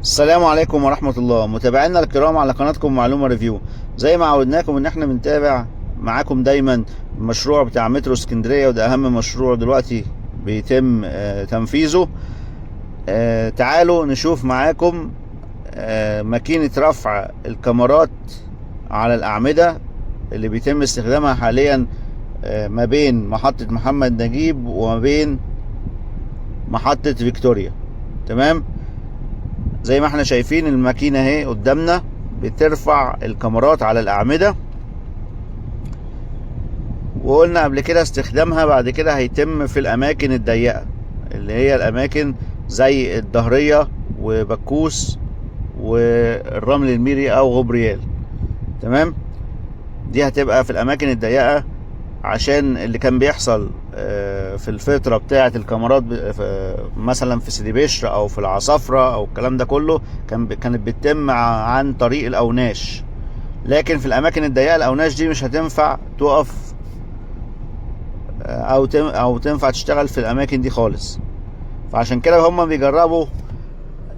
السلام عليكم ورحمة الله متابعينا الكرام على قناتكم معلومة ريفيو. زي ما عودناكم ان احنا بنتابع معاكم دايما المشروع بتاع مترو اسكندرية، وده اهم مشروع دلوقتي بيتم تنفيذه. تعالوا نشوف معاكم ماكينة رفع الكاميرات على الأعمدة اللي بيتم استخدامها حاليا ما بين محطة محمد نجيب وما بين محطة فيكتوريا. تمام، زي ما احنا شايفين الماكينة اهي قدامنا بترفع الكاميرات على الأعمدة، وقلنا قبل كده استخدامها بعد كده هيتم في الأماكن الضيقة اللي هي الأماكن زي الظهرية وبكوس والرمل الميري أو غبريال. تمام، دي هتبقى في الأماكن الضيقة عشان اللي كان بيحصل في الفترة بتاعة الكاميرات مثلا في سيدي بشر او في العصافرة او الكلام ده كله كانت بتتم عن طريق الاوناش، لكن في الاماكن الضيقة الاوناش دي مش هتنفع تقف او تنفع تشتغل في الاماكن دي خالص. فعشان كده هم بيجربوا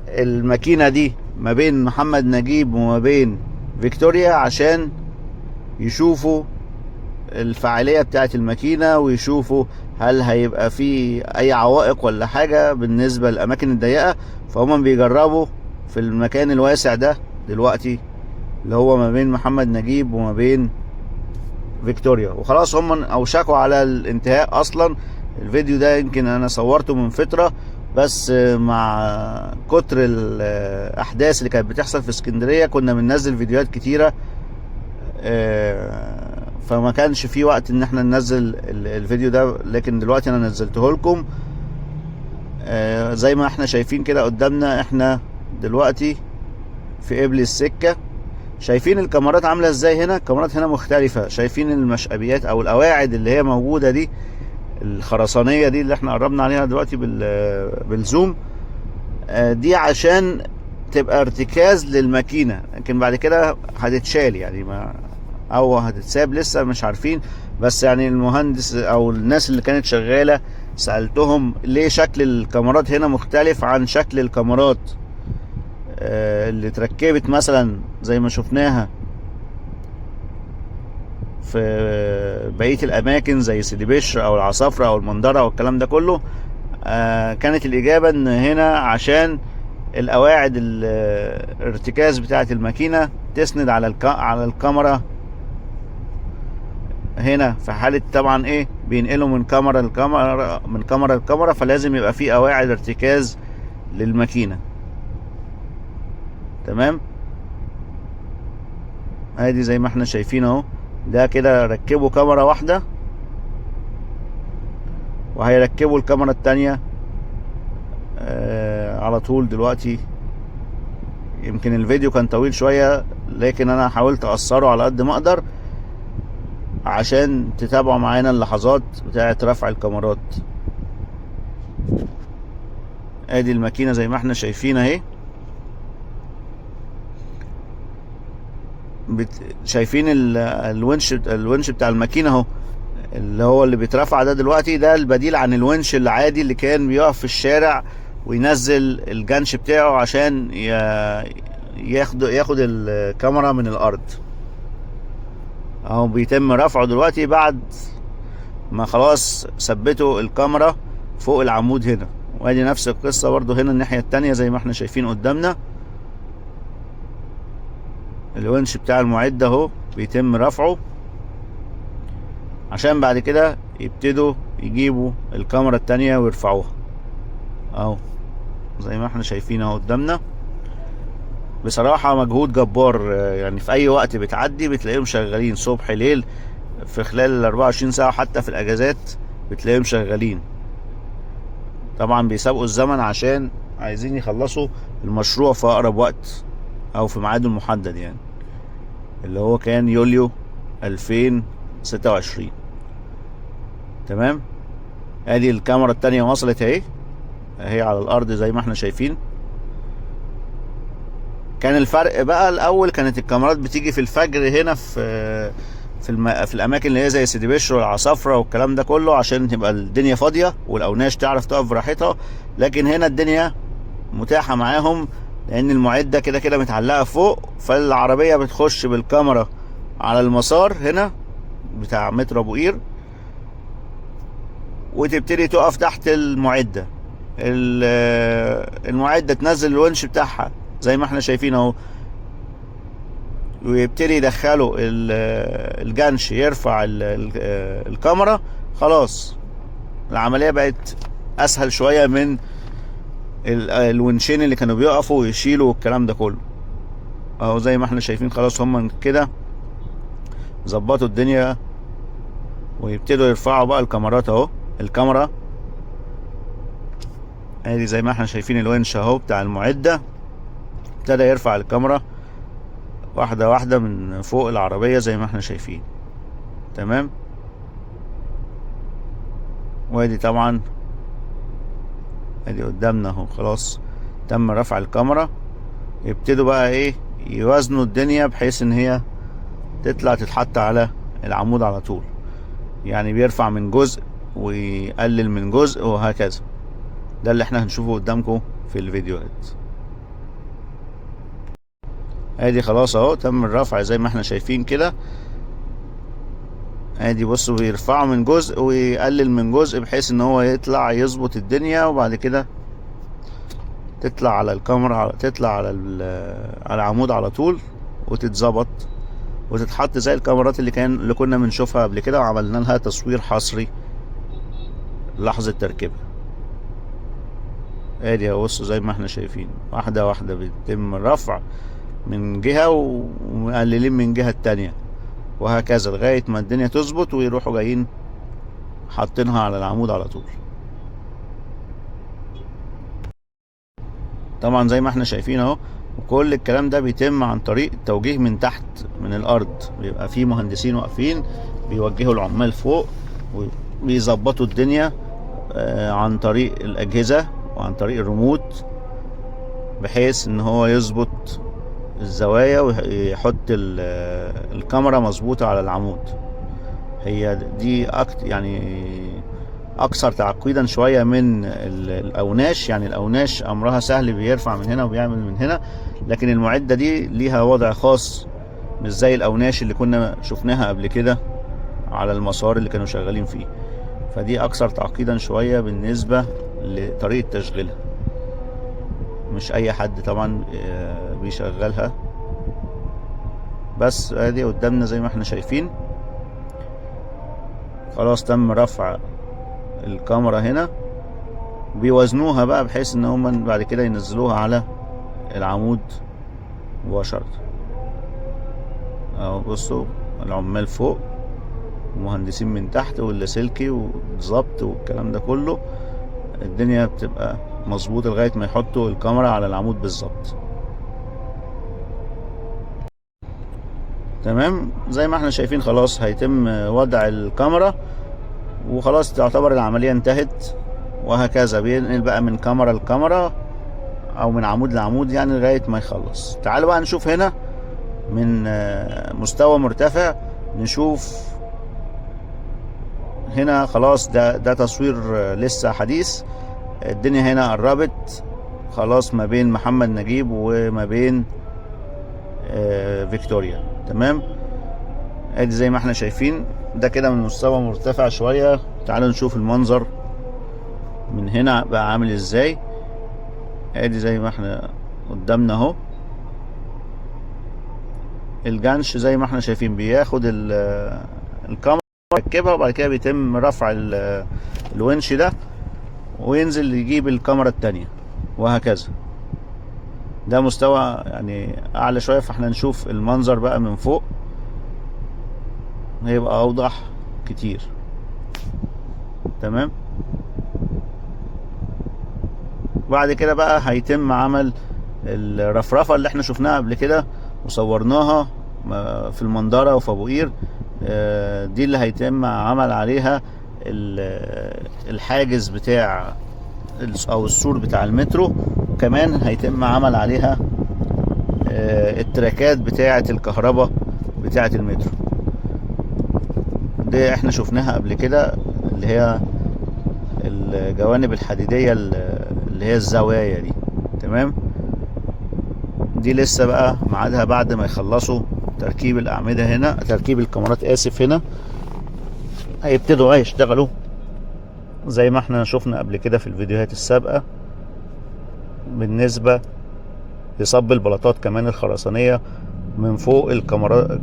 الماكينة دي ما بين محمد نجيب وما بين فيكتوريا عشان يشوفوا الفعالية بتاعت الماكينة ويشوفوا هل هيبقى في اي عوائق ولا حاجة بالنسبة للاماكن الضيقة. فهم بيجربوا في المكان الواسع ده دلوقتي اللي هو ما بين محمد نجيب وما بين فيكتوريا، وخلاص هم اوشكوا على الانتهاء. اصلا الفيديو ده يمكن انا صورته من فترة، بس مع كتر الاحداث اللي كانت بتحصل في اسكندرية كنا بننزل فيديوهات كتيرة، فما كانش في وقت ان احنا ننزل الفيديو ده، لكن دلوقتي انا نزلته لكم. زي ما احنا شايفين كده قدامنا، احنا دلوقتي في قبل السكة. شايفين الكاميرات عاملة ازاي هنا؟ الكاميرات هنا مختلفة. شايفين المشقبيات او القواعد اللي هي موجودة دي الخرسانية دي اللي احنا قربنا عليها دلوقتي بالزوم، دي عشان تبقى ارتكاز للماكينة، لكن بعد كده هتتشال يعني او هتتساب لسه مش عارفين. بس يعني المهندس او الناس اللي كانت شغالة سألتهم ليه شكل الكاميرات هنا مختلف عن شكل الكاميرات اللي اتركبت مثلا زي ما شفناها في بقية الاماكن زي سيدي بشر او العصافرة او المندرة او الكلام ده كله. كانت الاجابة ان هنا عشان القواعد الارتكاز بتاعت الماكينة تسند على الكاميرا. هنا في حالة طبعا ايه بينقلوا من كاميرا لكاميرا من كاميرا لكاميرا، فلازم يبقى في قواعد ارتكاز للماكينة. تمام، ادي زي ما احنا شايفين اهو، ده كده ركبوا كاميرا واحدة وهيركبوا الكاميرا التانية على طول دلوقتي. يمكن الفيديو كان طويل شوية لكن انا حاولت اقصره على قد ما اقدر عشان تتابعوا معانا اللحظات بتاعة رفع الكاميرات. ادي الماكينة زي ما احنا شايفين اهي. شايفين الونش بتاع الماكينة اهو، اللي هو اللي بيترفع ده دلوقتي، ده البديل عن الونش العادي اللي كان بيقف في الشارع وينزل الجنش بتاعه عشان ياخد الكاميرا من الارض. اهو بيتم رفعه دلوقتي بعد ما خلاص ثبتوا الكاميرا فوق العمود هنا. وادي نفس القصة برضو هنا الناحية التانية زي ما احنا شايفين قدامنا. الونش بتاع المعدة اهو بيتم رفعه عشان بعد كده يبتدوا يجيبوا الكاميرا التانية ويرفعوها. اهو زي ما احنا شايفين اهو قدامنا. بصراحة مجهود جبار، يعني في اي وقت بتعدي بتلاقيهم شغالين صبح ليل في خلال ال 24 ساعة، حتى في الاجازات بتلاقيهم شغالين. طبعا بيسابقوا الزمن عشان عايزين يخلصوا المشروع في اقرب وقت او في ميعاده المحدد، يعني اللي هو كان يوليو 2026. تمام، ادي الكاميرا التانية وصلت اهي على الارض زي ما احنا شايفين. كان الفرق بقى الاول كانت الكاميرات بتيجي في الفجر هنا في الاماكن اللي هي زي سيدي بشر والعصافرة والكلام ده كله عشان تبقى الدنيا فاضية والاوناش تعرف تقف براحتها، لكن هنا الدنيا متاحة معاهم لان المعدة كده كده متعلقة فوق، فالعربية بتخش بالكاميرا على المسار هنا بتاع مترو ابو قير، وتبتدي تقف تحت المعدة. المعدة تنزل الونش بتاعها زي ما احنا شايفين اهو، ويبتدي يدخله الجنش يرفع الكاميرا. خلاص العملية بقت اسهل شوية من الونشين اللي كانوا بيقفوا ويشيلوا والكلام ده كله اهو. زي ما احنا شايفين خلاص هم كده ظبطوا الدنيا، ويبتدوا يرفعوا بقى الكاميرات اهو. الكاميرا ادي زي ما احنا شايفين الونش اهو بتاع المعدة، ابتدى يرفع الكاميرا واحدة واحدة من فوق العربية زي ما احنا شايفين. تمام. وادي طبعا ادي قدامنا اهو خلاص تم رفع الكاميرا. يبتدوا بقى ايه يوازنوا الدنيا بحيث ان هي تطلع تتحط على العمود على طول، يعني بيرفع من جزء ويقلل من جزء وهكذا. ده اللي احنا هنشوفه قدامكم في الفيديوهات. ادي خلاص اهو تم الرفع زي ما احنا شايفين كده. ادي بصوا بيرفعوا من جزء ويقلل من جزء بحيث ان هو يطلع يظبط الدنيا، وبعد كده تطلع على الكاميرا، تطلع على العمود على طول وتتظبط وتتحط زي الكاميرات اللي كنا بنشوفها قبل كده، وعملنا لها تصوير حصري لحظة تركيبها. ادي اهو بصوا زي ما احنا شايفين واحدة واحدة بيتم الرفع من جهة ومقللين من جهة التانية، وهكذا لغاية ما الدنيا تظبط ويروحوا جايين حاطينها على العمود على طول. طبعا زي ما احنا شايفين اهو، وكل الكلام ده بيتم عن طريق التوجيه من تحت من الارض. بيبقى في مهندسين واقفين بيوجهوا العمال فوق وبيظبطوا الدنيا عن طريق الاجهزة وعن طريق الريموت، بحيث ان هو يظبط الزوايا ويحط الكاميرا مظبوطة على العمود. هي دي يعني اكثر تعقيدا شوية من الاوناش. يعني الاوناش امرها سهل، بيرفع من هنا وبيعمل من هنا، لكن المعدة دي ليها وضع خاص مش زي الاوناش اللي كنا شفناها قبل كده على المسار اللي كانوا شغالين فيه. فدي اكثر تعقيدا شوية بالنسبة لطريقة تشغيلها، مش اي حد طبعا بيشغلها. بس ادي قدامنا زي ما احنا شايفين خلاص تم رفع الكاميرا هنا. بيوزنوها بقى بحيث ان هم بعد كده ينزلوها على العمود مباشرة اهو. بصوا العمال فوق ومهندسين من تحت واللاسلكي والظبط والكلام ده كله، الدنيا بتبقى مظبوطة لغاية ما يحطوا الكاميرا على العمود بالظبط. تمام. زي ما احنا شايفين خلاص هيتم وضع الكاميرا وخلاص تعتبر العملية انتهت، وهكذا بينقل بقى من كاميرا لكاميرا او من عمود لعمود يعني لغاية ما يخلص. تعالوا بقى نشوف هنا من مستوى مرتفع. نشوف هنا خلاص ده تصوير لسه حديث. الدنيا هنا قربت خلاص ما بين محمد نجيب وما بين فيكتوريا. تمام. ادي زي ما احنا شايفين ده كده من مستوى مرتفع شوية. تعالوا نشوف المنظر من هنا بقى عامل ازاي. ادي زي ما احنا قدامنا اهو الجنش زي ما احنا شايفين بياخد الكاميرا يركبها، وبعد كده بيتم رفع الونش ده وينزل يجيب الكاميرا التانية وهكذا. ده مستوى يعني اعلى شوية، فاحنا نشوف المنظر بقى من فوق هيبقى اوضح كتير. تمام. بعد كده بقى هيتم عمل الرفرفة اللي احنا شفناها قبل كده وصورناها في المنظرة وفي ابو قير. دي اللي هيتم عمل عليها الحاجز بتاع او السور بتاع المترو، وكمان هيتم عمل عليها التراكات بتاعة الكهرباء بتاعة المترو. دي احنا شفناها قبل كده، اللي هي الجوانب الحديدية اللي هي الزوايا دي. تمام. دي لسه بقى ميعادها بعد ما يخلصوا تركيب الأعمدة هنا، تركيب الكاميرات آسف هنا، هيبتدوا يشتغلوا زي ما احنا شفنا قبل كده في الفيديوهات السابقة. بالنسبة لصب البلاطات كمان الخرسانية من فوق الكاميرات،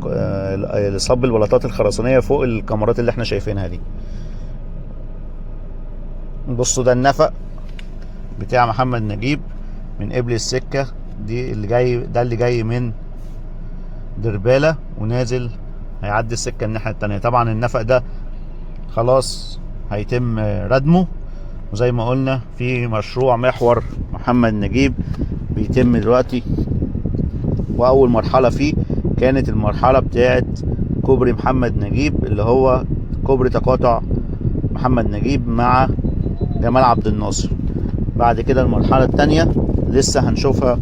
لصب البلاطات الخرسانية فوق الكاميرات اللي احنا شايفينها دي. بصوا ده النفق بتاع محمد نجيب من قبل السكة دي اللي جاي، ده اللي جاي من دربالة ونازل هيعدي السكة الناحية التانية. طبعا النفق ده خلاص هيتم ردمه، وزي ما قلنا في مشروع محور محمد نجيب بيتم دلوقتي، واول مرحلة فيه كانت المرحلة بتاعت كوبري محمد نجيب اللي هو كوبري تقاطع محمد نجيب مع جمال عبد الناصر. بعد كده المرحلة التانية لسه هنشوفها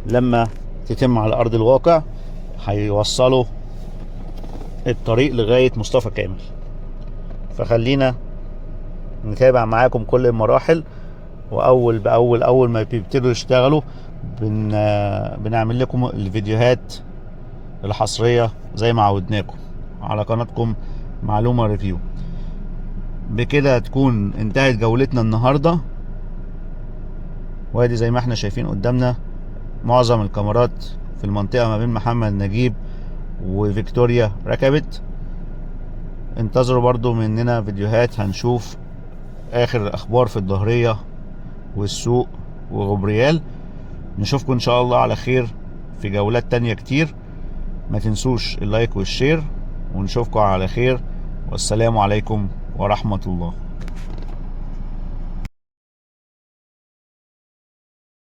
لما تتم على ارض الواقع، هيوصلوا الطريق لغاية مصطفى كامل. فخلينا نتابع معاكم كل المراحل، واول باول اول ما بيبتدوا يشتغلوا بنعمل لكم الفيديوهات الحصرية زي ما عودناكم على قناتكم معلومة ريفيو. بكده تكون انتهت جولتنا النهاردة. وادي زي ما احنا شايفين قدامنا معظم الكاميرات في المنطقة ما بين محمد نجيب وفيكتوريا ركبت. انتظروا برضو مننا فيديوهات، هنشوف اخر الاخبار في الظهرية والسوق وغبريال. نشوفكم ان شاء الله على خير في جولات تانية كتير. ما تنسوش اللايك والشير، ونشوفكم على خير، والسلام عليكم ورحمة الله.